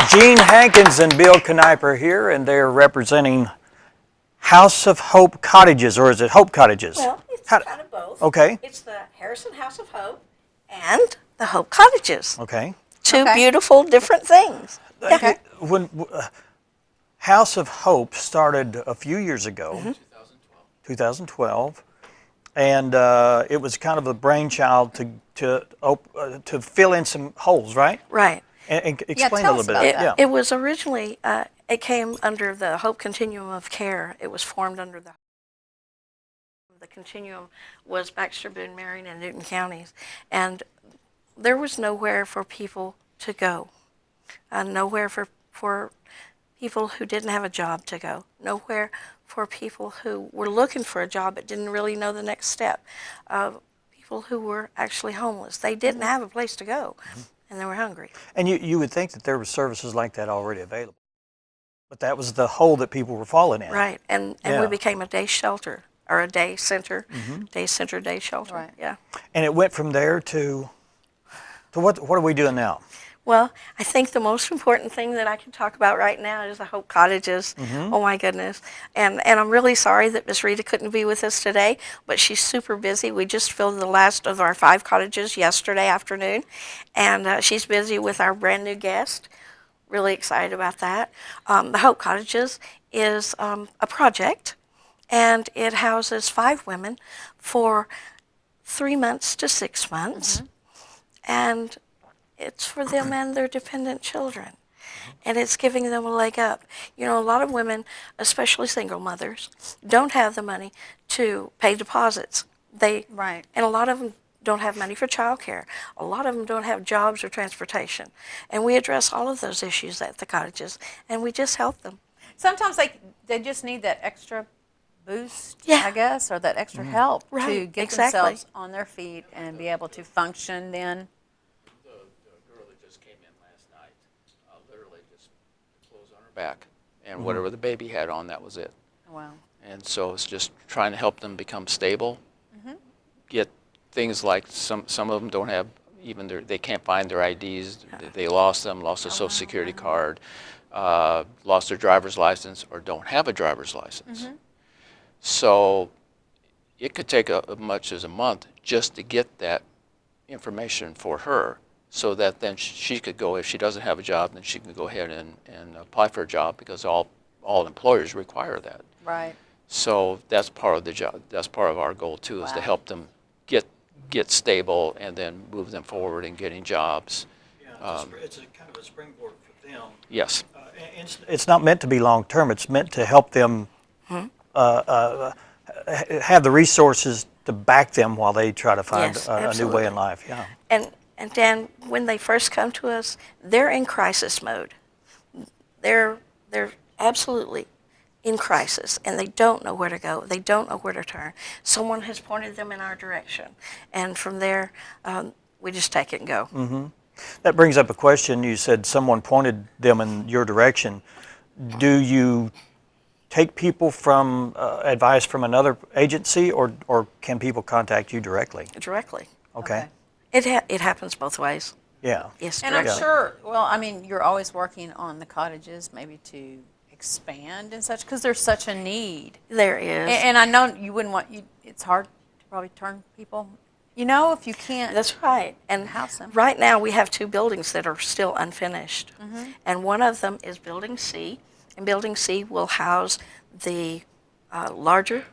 Gene Hankins and Bill Kniper here, and they're representing House of Hope Cottages, or is it Hope Cottages? Well, it's How- kind of both. Okay. It's the Harrison House of Hope and the Hope Cottages. Okay. Two Okay. beautiful, different things. Yeah. When House of Hope started a few years ago, 2012, and it was kind of a brainchild to fill in some holes, right? Right. And explain a tell little us bit. about of that. Yeah. It was originally, it came under the Hope Continuum of Care. It was formed under the continuum was Baxter, Boone, Marion, and Newton counties. And there was nowhere for people to go, nowhere for people who didn't have a job to go, nowhere for people who were looking for a job but didn't really know the next step, people who were actually homeless. They didn't have a place to go, and they were hungry. And you would think that there were services like that already available, but that was the hole that people were falling in. Right, and Yeah. we became a day shelter, or a day center, day center, day shelter. Right. Yeah. And it went from there to what are we doing now? Well, I think the most important thing that I can talk about right now is the Hope Cottages. Oh my goodness. And I'm really sorry that Miss Rita couldn't be with us today, but she's super busy. We just filled the last of our 5 cottages yesterday afternoon, and she's busy with our brand new guest. Really excited about that. The Hope Cottages is a project, and it houses 5 women for 3 months to 6 months. And it's for them and their dependent children. And it's giving them a leg up. You know, a lot of women, especially single mothers, don't have the money to pay deposits. Right. And a lot of them don't have money for childcare. A lot of them don't have jobs or transportation. And we address all of those issues at the cottages, and we just help them. Sometimes they just need that extra boost, Yeah. I guess, or that extra help to Right, get exactly. themselves on their feet and be able to function then. The girl that just came in last night, literally just clothes on her back, and whatever the baby had on, that was it. Wow. And so it's just trying to help them become stable, get things like some of them don't have even they can't find their IDs, they lost them, lost their social security card, lost their driver's license, or don't have a driver's license. So it could take as much as a month just to get that information for her, so that then she could go, if she doesn't have a job, then she can go ahead and apply for a job, because all employers require that. Right. So that's part of the job. That's part of our goal too, is to Wow. help them get stable and then move them forward in getting jobs. It's a kind of a springboard for them. Yes. It's not meant to be long term. It's meant to help them have the resources to back them while they try to find Yes, a new way absolutely. in life. Yeah. And Dan, when they first come to us, they're in crisis mode. They're absolutely in crisis, and they don't know where to go. They don't know where to turn. Someone has pointed them in our direction, and from there, we just take it and go. That brings up a question. You said someone pointed them in your direction. Do you take people from advice from another agency, or can people contact you directly? Directly. Okay. It happens both ways. Yeah. Yes, And I'm directly. sure, well, I mean, you're always working on the cottages maybe to expand and such, because there's such a need. There is. And I know you wouldn't want, it's hard to probably turn people, if you can't. That's right. And House them. right now we have 2 buildings that are still unfinished. And one of them is Building C. And Building C will house the larger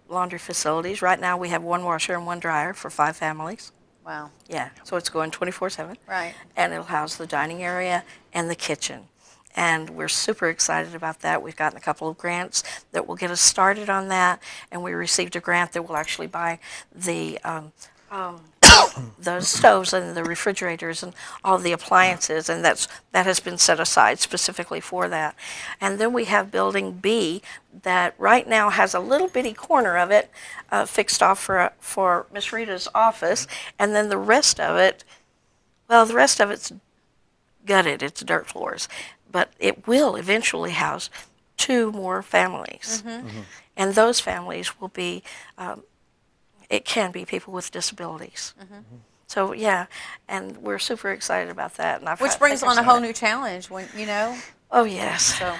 laundry facilities. Right now we have 1 washer and 1 dryer for 5 families. Wow. Yeah, so it's going 24/7. Right. And it'll house the dining area and the kitchen. And we're super excited about that. We've gotten a couple of grants that will get us started on that. And we received a grant that will actually buy the stoves and the refrigerators and all the appliances, and that has been set aside specifically for that. And then we have Building B that right now has a little bitty corner of it fixed off for Miss Rita's office, and then the rest of it's gutted. It's dirt floors, but it will eventually house 2 more families, and those families will be. It can be people with disabilities. So yeah, and we're super excited about that. And Which brings on a whole new challenge when, Oh yes. so.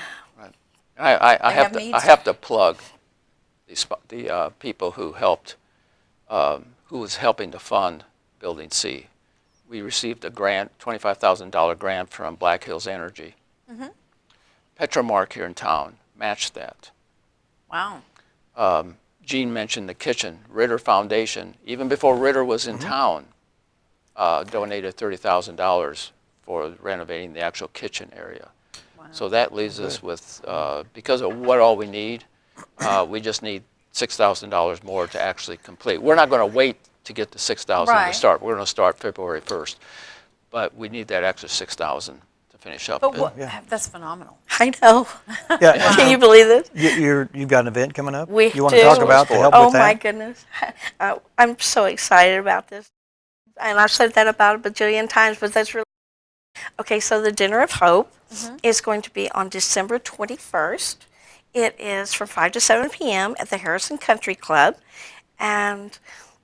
I They have have to I needs. have to plug the people who helped, who was helping to fund Building C. We received a grant, $25,000 grant from Black Hills Energy. Petromark here in town matched that. Wow. Gene mentioned the kitchen. Ritter Foundation, even before Ritter was in town, donated $30,000 for renovating the actual kitchen area. So that leaves us with, because of what all we need, we just need $6,000 more to actually complete. We're not going to wait to get the $6,000 Right. to start. We're going to start February 1st. But we need that extra $6,000 to finish up. But what, Yeah. that's phenomenal. I know. Yeah. Can you believe it? You've got an event coming up? We You want do. to talk about to help Oh with that? my goodness. I'm so excited about this. And I've said that about a bajillion times, but that's really okay. So the Dinner of Hope is going to be on December 21st. It is from 5 to 7 p.m. at the Harrison Country Club, and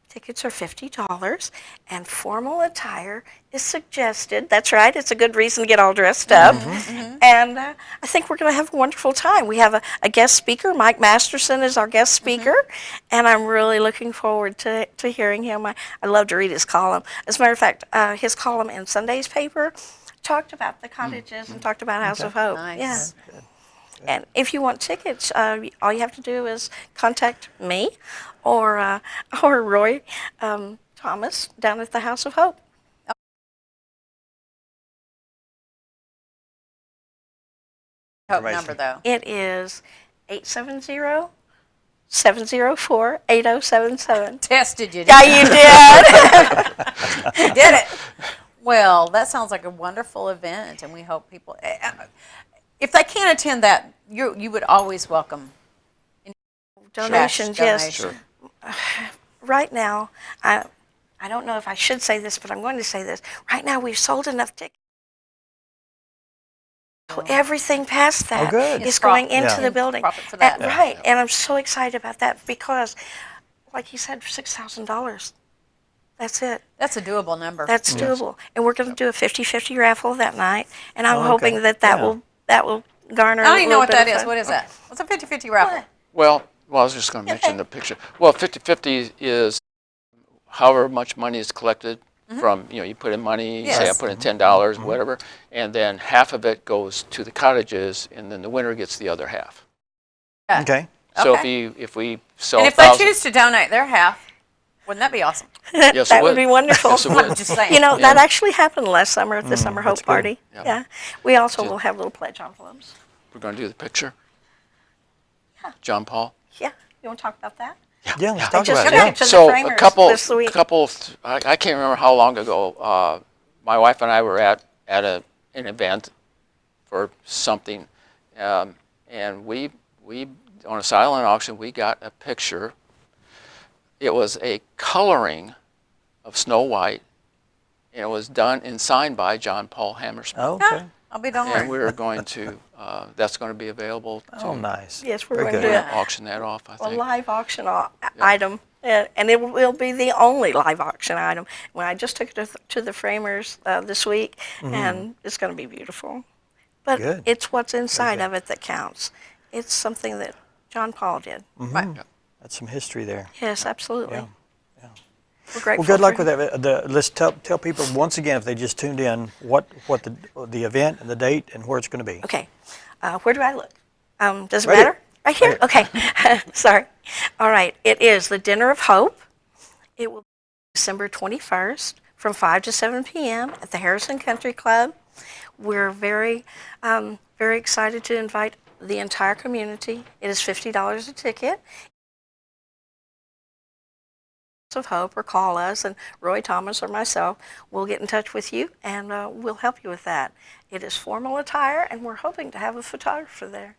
tickets are $50, and formal attire is suggested. That's right. It's a good reason to get all dressed up. And I think we're going to have a wonderful time. We have a guest speaker. Mike Masterson is our guest speaker, and I'm really looking forward to hearing him. I love to read his column. As a matter of fact, his column in Sunday's paper talked about the cottages and talked about House of Hope. Nice. Yeah. And if you want tickets, all you have to do is contact me or Roy Thomas down at the House of Hope. Hope number, though. It is 870-704-8077. Tested you. Yeah, you did. You did it. Well, that sounds like a wonderful event, and we hope people, if they can't attend that, you would always welcome Donations, yes. donation. Right now, I don't know if I should say this, but I'm going to say this. Right now, we've sold enough tickets. Everything past that good. is It's going profit. into Yeah. the building. Profit for that. Right, and I'm so excited about that because, like you said, $6,000. That's it. That's a doable number. That's doable. And we're going to do a 50-50 raffle that night, and I'm Oh, okay. hoping that Yeah. will garner. I don't even know a what little that bit of is. fun. What is that? What's a 50-50 raffle? Well, I was just going to mention the picture. Well, 50-50 is however much money is collected from, you put in money, say I Yes. put in $10, whatever, and then half of it goes to the cottages, and then the winner gets the other half. Okay. So Okay. if we sell And if they 1,000 choose to donate their half, wouldn't that be awesome? Yes, it That would would. be wonderful. Yes, it would. I'm just saying. You know, Yeah. that actually happened last summer at the Summer Hope that's good. Party. Yeah. Yeah. We also Just- will have little pledge envelopes. We're going to do the picture. Yeah. John Paul. Yeah. You want to talk about that? Yeah, let's talk just about it. got Yeah. to the So framers a couple, this week. I can't remember how long ago. My wife and I were at an event for something, and we on a silent auction we got a picture. It was a coloring of Snow White, and it was done and signed by John Paul Hammersmith. Oh, okay. I'll be darned. And we're going to. That's going to be available to. Oh, nice. Yes, we're Very going to good. do Yeah. Auction that off, I a think. live auction item, and it will be the only live auction item. When I just took it to the framers this week, and it's going to be beautiful. But Good. it's what's inside good. of it that counts. It's something that John Paul did. Right. That's some history there. Yes, absolutely. Yeah. We're grateful. Well, good luck for with that. Let's tell people once again, if they just tuned in, what the event and the date and where it's going to be. Okay. Where do I look? Does it Right matter? here. Right here? Okay. Sorry. All right. It is the Dinner of Hope. It will be December 21st from 5 to 7 p.m. at the Harrison Country Club. We're very excited to invite the entire community. It is $50 a ticket. Of Hope, or call us, and Roy Thomas or myself will get in touch with you, and we'll help you with that. It is formal attire, and we're hoping to have a photographer there.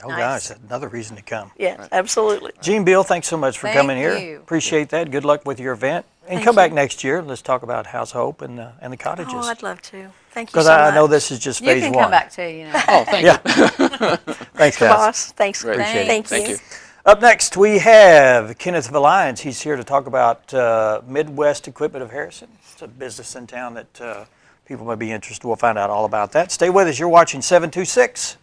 Oh, Nice. gosh, another reason to come. Yes, absolutely. Gene Bill, thanks so much for Thank coming here. you. Appreciate that. Good luck with your event. And Thank come you. back next year. Let's talk about House Hope and the cottages. Oh, I'd love to. Thank you Because so I much. know this is just You phase one. can come back too, Oh, thank Yeah. you. Thanks, Mr. guys. Boss. Thanks. Great. Appreciate it. Thank Thank you. you. Up next, we have Kenneth Valines. He's here to talk about Midwest Equipment of Harrison. It's a business in town that people may be interested. We'll find out all about that. Stay with us. You're watching 726.